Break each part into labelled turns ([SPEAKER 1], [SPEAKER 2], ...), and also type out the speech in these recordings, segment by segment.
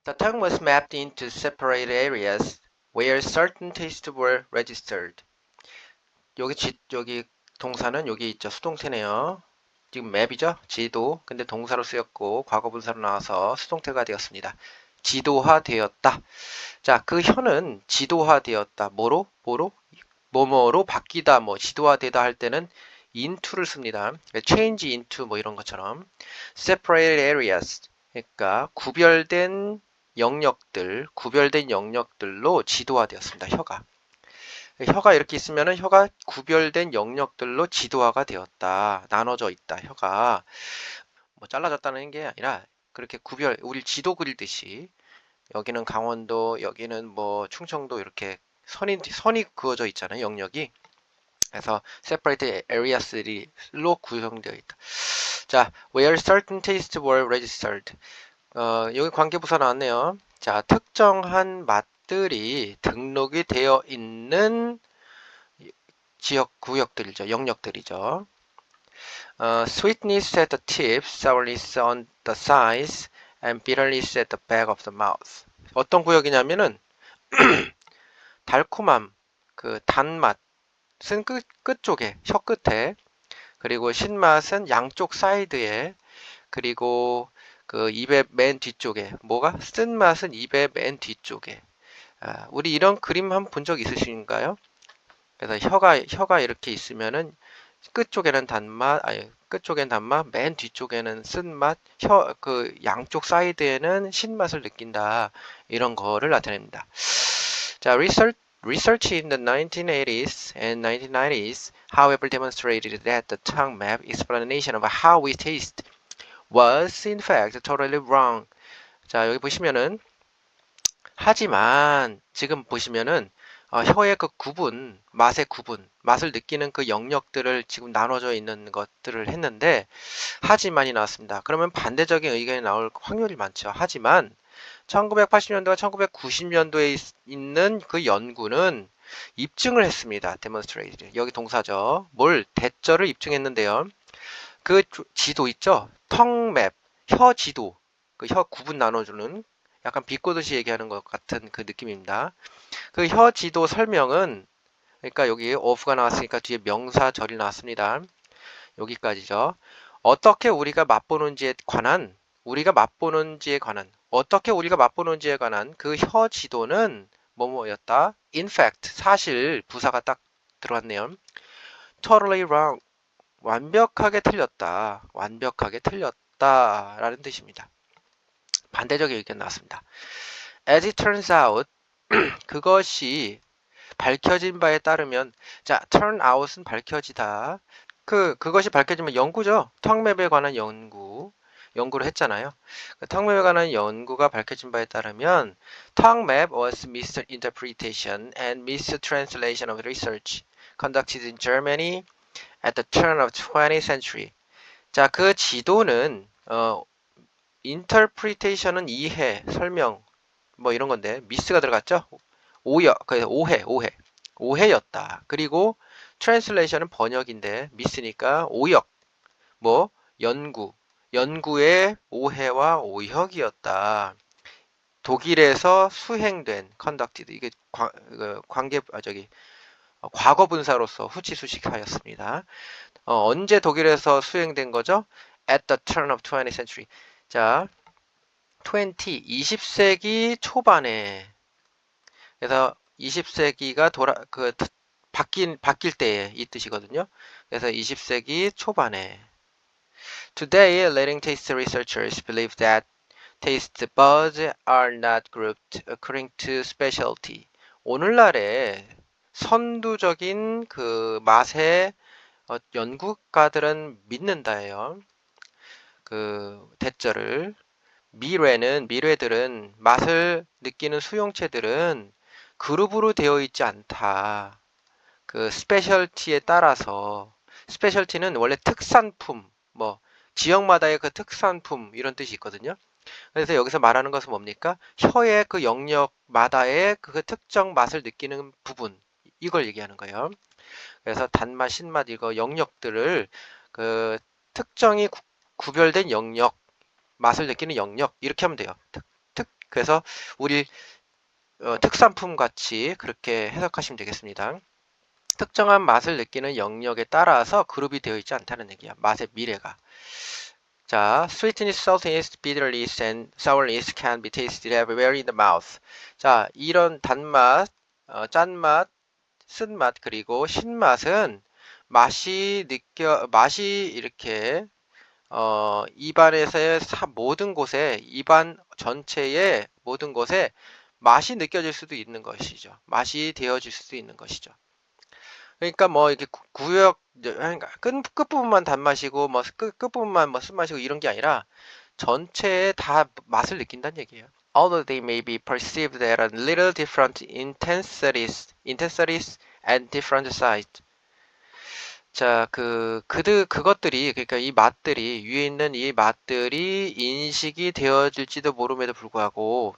[SPEAKER 1] The tongue was mapped into separate areas where certain tastes were registered. 여기 동사는 여기 있죠. 수동태네요. 지금 맵이죠. 지도. 근데 동사로 쓰였고 과거분사로 나와서 수동태가 되었습니다. 지도화되었다. 자, 그 혀는 지도화되었다. 뭐로 바뀌다, 지도화되다 할 때는 into를 씁니다. change into 이런 것처럼 separate areas, 그러니까 구별된 영역들로 지도화되었습니다. 혀가 이렇게 있으면은 혀가 구별된 영역들로 지도화가 되었다. 나눠져 있다. 혀가 잘라졌다는 게 아니라 그렇게 우리 지도 그리듯이 여기는 강원도, 여기는 충청도 이렇게 선이 그어져 있잖아요. 영역이. 그래서 separate areas로 구성되어 있다. 자, where certain tastes were registered. 여기 관계부사 나왔네요. 자, 특정한 맛들이 등록이 되어 있는 구역들이죠. 영역들이죠. Sweetness at the tip, sourness on the sides, and bitterness at the back of the mouth. 어떤 구역이냐면은 달콤함, 그 단맛은 끝쪽에, 혀 끝에, 그리고 신맛은 양쪽 사이드에, 그리고 그 입의 맨 뒤쪽에, 쓴맛은 입의 맨 뒤쪽에. 우리 이런 그림 한번 본 적 있으신가요? 그래서 혀가 이렇게 있으면은 끝쪽엔 단맛, 맨 뒤쪽에는 쓴맛, 그 양쪽 사이드에는 신맛을 느낀다. 이런 거를 나타냅니다. 자, research in the 1980s and 1990s, however, demonstrated that the tongue map explanation of how we taste was in fact totally wrong. 자, 여기 보시면은 하지만 지금 보시면은 혀의 그 맛을 느끼는 그 영역들을 지금 나눠져 있는 것들을 했는데 하지만이 나왔습니다. 그러면 반대적인 의견이 나올 확률이 많죠. 하지만 1980년도와 1990년도에 있는 그 연구는 입증을 했습니다. demonstrate. 여기 동사죠. 대절을 입증했는데요. 그 지도 있죠? 턱맵, 혀 지도, 그 혀 구분 나눠주는 약간 비꼬듯이 얘기하는 것 같은 그 느낌입니다. 그 혀 지도 설명은 그러니까 여기 of가 나왔으니까 뒤에 명사절이 나왔습니다. 여기까지죠. 어떻게 우리가 맛보는지에 관한 그 혀 지도는 뭐뭐였다. In fact, 사실 부사가 딱 들어왔네요. Totally wrong. 완벽하게 틀렸다라는 뜻입니다. 반대적인 의견 나왔습니다. As it turns out, 그것이 밝혀진 바에 따르면, 자, turn out은 밝혀지다. 그것이 밝혀지면 연구죠. 턱맵에 관한 연구를 했잖아요. 그 턱맵에 관한 연구가 밝혀진 바에 따르면, tongue map was misinterpretation and mistranslation of research conducted in Germany at the turn of 20th century. 자, 그 지도는 interpretation은 이해, 설명 이런 건데 미스가 들어갔죠? 그래서 오해였다. 그리고 translation은 번역인데 미스니까 오역, 연구의 오해와 오역이었다. 독일에서 수행된 conducted 이게 과거 분사로서 후치수식하였습니다. 언제 독일에서 수행된 거죠? At the turn of 20th century. 자, 20세기 초반에. 그래서 20세기가 바뀔 때에 이 뜻이거든요. 그래서 20세기 초반에. Today, leading taste researchers believe that taste buds are not grouped according to specialty. 오늘날의 선두적인 그 맛의 연구가들은 믿는다예요. 그 대절을 미뢰들은 맛을 느끼는 수용체들은 그룹으로 되어 있지 않다. 그 스페셜티에 따라서 스페셜티는 원래 특산품, 지역마다의 그 특산품 이런 뜻이 있거든요. 그래서 여기서 말하는 것은 뭡니까? 혀의 그 영역마다의 그 특정 맛을 느끼는 부분 이걸 얘기하는 거예요. 그래서 단맛, 신맛 이거 영역들을 그 특정이 구별된 영역, 맛을 느끼는 영역 이렇게 하면 돼요. 그래서 우리 특산품 같이 그렇게 해석하시면 되겠습니다. 특정한 맛을 느끼는 영역에 따라서 그룹이 되어 있지 않다는 얘기야. 맛의 미래가. 자, sweetness, saltiness, bitterness, and sourness can be tasted everywhere in the mouth. 자, 이런 단맛, 짠맛, 쓴맛, 그리고 신맛은 맛이 이렇게 입안에서의 모든 곳에, 입안 전체의 모든 곳에 맛이 느껴질 수도 있는 것이죠. 맛이 되어질 수도 있는 것이죠. 그러니까 뭐 이렇게 구역, 그러니까 끝부분만 단맛이고 뭐 끝부분만 뭐 쓴맛이고 이런 게 아니라 전체에 다 맛을 느낀다는 얘기예요. Although they may be perceived at a little different intensities and different size. 자, 그것들이, 그러니까 이 맛들이, 위에 있는 이 맛들이 인식이 되어질지도 모름에도 불구하고,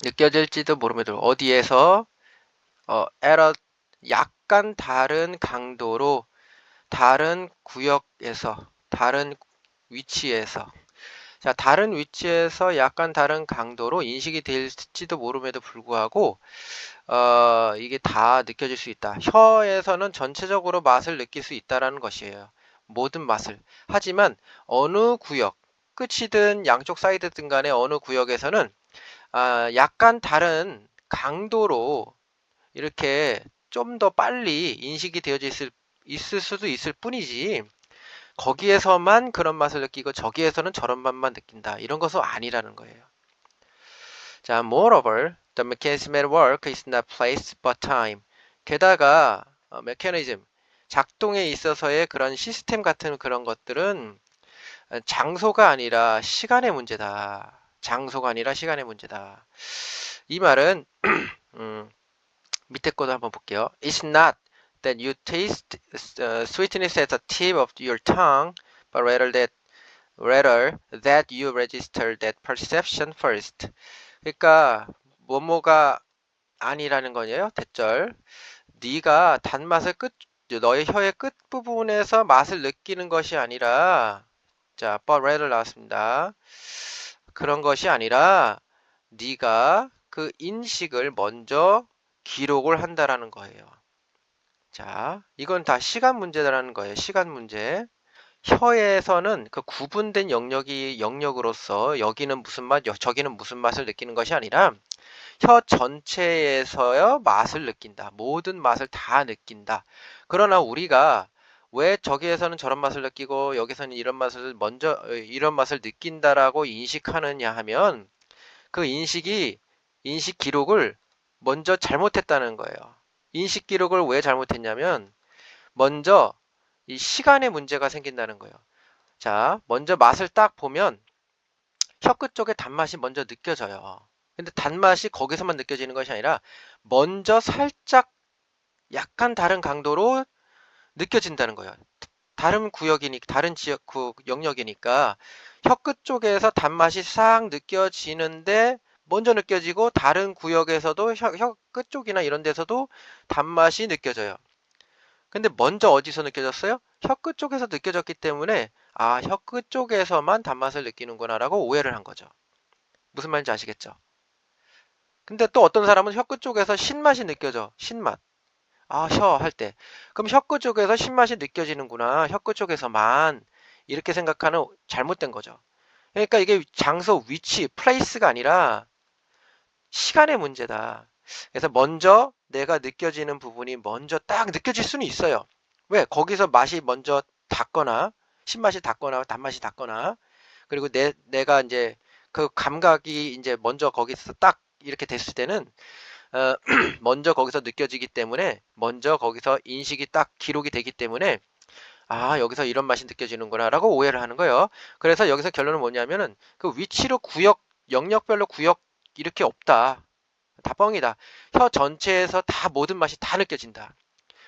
[SPEAKER 1] 느껴질지도 모름에도, 어디에서, at a 약간 다른 강도로, 다른 구역에서, 다른 위치에서, 자, 다른 위치에서 약간 다른 강도로 인식이 될지도 모름에도 불구하고, 이게 다 느껴질 수 있다. 혀에서는 전체적으로 맛을 느낄 수 있다라는 것이에요. 모든 맛을. 하지만 어느 구역, 끝이든 양쪽 사이드든 간에 어느 구역에서는 약간 다른 강도로 이렇게 좀 더 빨리 인식이 있을 수도 있을 뿐이지 거기에서만 그런 맛을 느끼고 저기에서는 저런 맛만 느낀다. 이런 것은 아니라는 거예요. 자, moreover, the mechanism at work is not place but time. 게다가 메커니즘, 작동에 있어서의 그런 시스템 같은 그런 것들은 장소가 아니라 시간의 문제다. 장소가 아니라 시간의 문제다. 이 말은 밑에 거도 한번 볼게요. It's not that you taste sweetness at the tip of your tongue, but rather that you register that perception first. 그러니까 뭐뭐가 아니라는 거예요. 대절. 네가 단맛을 너의 혀의 끝부분에서 맛을 느끼는 것이 아니라 자, but rather 나왔습니다. 그런 것이 아니라 네가 그 인식을 먼저 기록을 한다라는 거예요. 자, 이건 다 시간 문제라는 거예요. 시간 문제. 혀에서는 그 구분된 영역으로서 여기는 무슨 맛, 저기는 무슨 맛을 느끼는 것이 아니라 혀 전체에서의 맛을 느낀다. 모든 맛을 다 느낀다. 그러나 우리가 왜 저기에서는 저런 맛을 느끼고 여기서는 이런 맛을 느낀다라고 인식하느냐 하면 그 인식 기록을 먼저 잘못했다는 거예요. 인식 기록을 왜 잘못했냐면 먼저 이 시간에 문제가 생긴다는 거예요. 자, 먼저 맛을 딱 보면 혀 끝 쪽에 단맛이 먼저 느껴져요. 근데 단맛이 거기서만 느껴지는 것이 아니라 먼저 살짝 약간 다른 강도로 느껴진다는 거예요. 다른 영역이니까 혀 끝 쪽에서 단맛이 싹 느껴지는데 먼저 느껴지고 다른 구역에서도 혀 끝 쪽이나 이런 데서도 단맛이 느껴져요. 근데 먼저 어디서 느껴졌어요? 혀 끝 쪽에서 느껴졌기 때문에 혀 끝 쪽에서만 단맛을 느끼는구나라고 오해를 한 거죠. 무슨 말인지 아시겠죠? 근데 또 어떤 사람은 혀 끝 쪽에서 신맛이 느껴져. 신맛. 혀 할 때. 그럼 혀 끝 쪽에서 신맛이 느껴지는구나. 혀 끝 쪽에서만. 이렇게 생각하는 잘못된 거죠. 그러니까 이게 장소, 위치, 플레이스가 아니라 시간의 문제다. 그래서 먼저 내가 느껴지는 부분이 먼저 딱 느껴질 수는 있어요. 왜? 거기서 맛이 먼저 닿거나, 신맛이 닿거나, 단맛이 닿거나, 그리고 내가 이제 그 감각이 이제 먼저 거기서 딱 이렇게 됐을 때는, 먼저 거기서 느껴지기 때문에, 먼저 거기서 인식이 딱 기록이 되기 때문에, 여기서 이런 맛이 느껴지는구나, 라고 오해를 하는 거예요. 그래서 여기서 결론은 뭐냐면은, 그 위치로 영역별로 구역, 이렇게 없다. 다 뻥이다. 혀 전체에서 다 모든 맛이 다 느껴진다.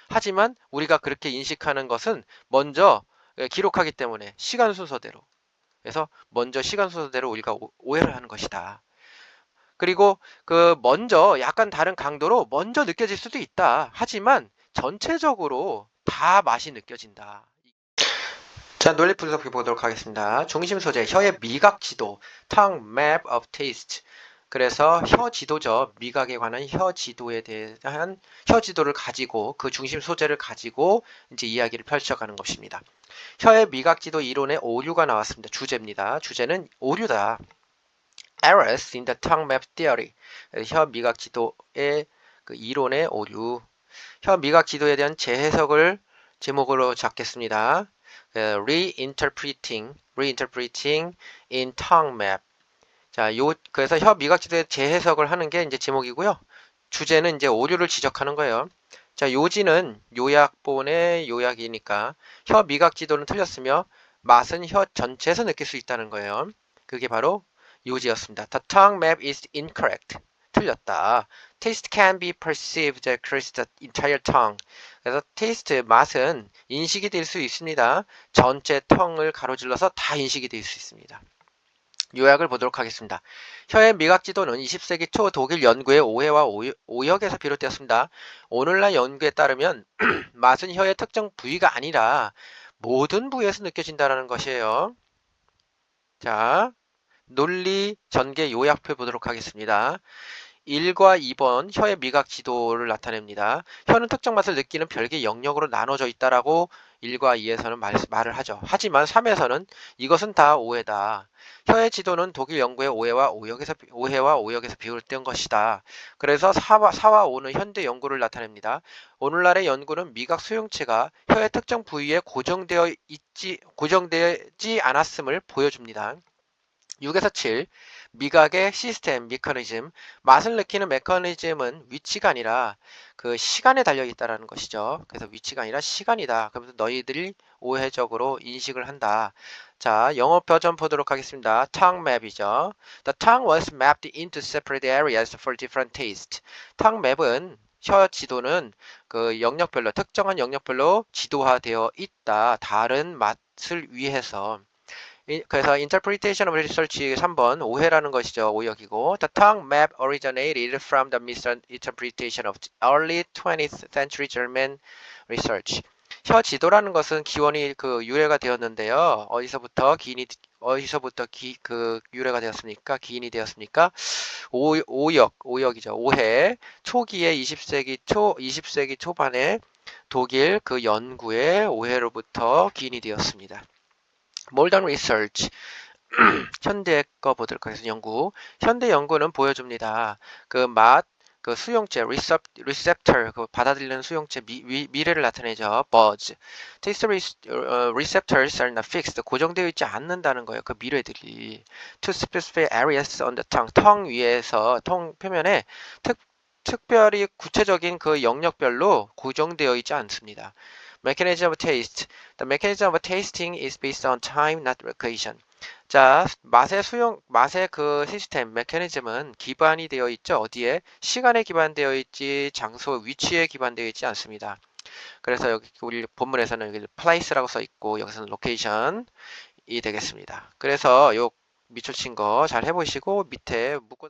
[SPEAKER 1] 하지만 우리가 그렇게 인식하는 것은 먼저 기록하기 때문에 시간 순서대로. 그래서 먼저 시간 순서대로 우리가 오해를 하는 것이다. 그리고 그 먼저 약간 다른 강도로 먼저 느껴질 수도 있다. 하지만 전체적으로 다 맛이 느껴진다. 자, 논리 분석해 보도록 하겠습니다. 중심 소재, 혀의 미각 지도, tongue map of taste. 그래서 혀 지도죠. 미각에 관한 혀 지도에 대한 혀 지도를 가지고 그 중심 소재를 가지고 이제 이야기를 펼쳐가는 것입니다. 혀의 미각 지도 이론의 오류가 나왔습니다. 주제입니다. 주제는 오류다. Errors in the tongue map theory. 혀 미각 지도의 그 이론의 오류. 혀 미각 지도에 대한 재해석을 제목으로 잡겠습니다. Reinterpreting in tongue map. 자, 그래서 혀 미각 지도의 재해석을 하는 게 이제 제목이고요. 주제는 이제 오류를 지적하는 거예요. 자, 요지는 요약본의 요약이니까 혀 미각 지도는 틀렸으며 맛은 혀 전체에서 느낄 수 있다는 거예요. 그게 바로 요지였습니다. The tongue map is incorrect. 틀렸다. Taste can be perceived across the entire tongue. 그래서 taste, 맛은 인식이 될 수 있습니다. 전체 tongue을 가로질러서 다 인식이 될 수 있습니다. 요약을 보도록 하겠습니다. 혀의 미각 지도는 20세기 초 독일 연구의 오해와 오역에서 비롯되었습니다. 오늘날 연구에 따르면 맛은 혀의 특정 부위가 아니라 모든 부위에서 느껴진다는 것이에요. 자, 논리 전개 요약표 보도록 하겠습니다. 1과 2번 혀의 미각 지도를 나타냅니다. 혀는 특정 맛을 느끼는 별개의 영역으로 나눠져 있다라고 1과 2에서는 말을 하죠. 하지만 3에서는 이것은 다 오해다. 혀의 지도는 독일 연구의 오해와 오역에서 비롯된 것이다. 그래서 4와 5는 현대 연구를 나타냅니다. 오늘날의 연구는 미각 수용체가 혀의 특정 부위에 고정되지 않았음을 보여줍니다. 6에서 7, 미각의 시스템, 메커니즘, 맛을 느끼는 메커니즘은 위치가 아니라 그 시간에 달려 있다는 것이죠. 그래서 위치가 아니라 시간이다. 그러면서 너희들이 오해적으로 인식을 한다. 자, 영어 버전 보도록 하겠습니다. tongue map이죠. The tongue was mapped into separate areas for different taste. tongue map은 혀 지도는 그 영역별로 특정한 영역별로 지도화되어 있다. 다른 맛을 위해서. 그래서 interpretation of research 3번 오해라는 것이죠. 오역이고 The tongue map originated from the misinterpretation of early 20th century German research. 혀 지도라는 것은 기원이 그 유래가 되었는데요. 어디서부터 유래가 되었습니까? 기인이 되었습니까? 오역이죠. 오해. 초기에 20세기 초반에 독일 그 연구의 오해로부터 기인이 되었습니다. Modern research. 현대 거 보도록 하겠습니다. 연구. 현대 연구는 보여줍니다. 그 맛, 그 수용체, receptor, 그 받아들이는 수용체 미래를 나타내죠. buzz. Taste receptors are not fixed. 고정되어 있지 않는다는 거예요. 그 미래들이. To specific areas on the tongue. tongue 위에서, 통 표면에 특별히 구체적인 그 영역별로 고정되어 있지 않습니다. Mechanism of taste. The mechanism of tasting is based on time, not location. 자, 맛의 그 시스템, 메커니즘은 기반이 되어 있죠. 어디에? 시간에 기반되어 있지, 장소, 위치에 기반되어 있지 않습니다. 그래서 여기 우리 본문에서는 여기 place라고 써 있고, 여기서는 location이 되겠습니다. 그래서 요 밑줄 친 거 잘 해보시고 밑에 묶어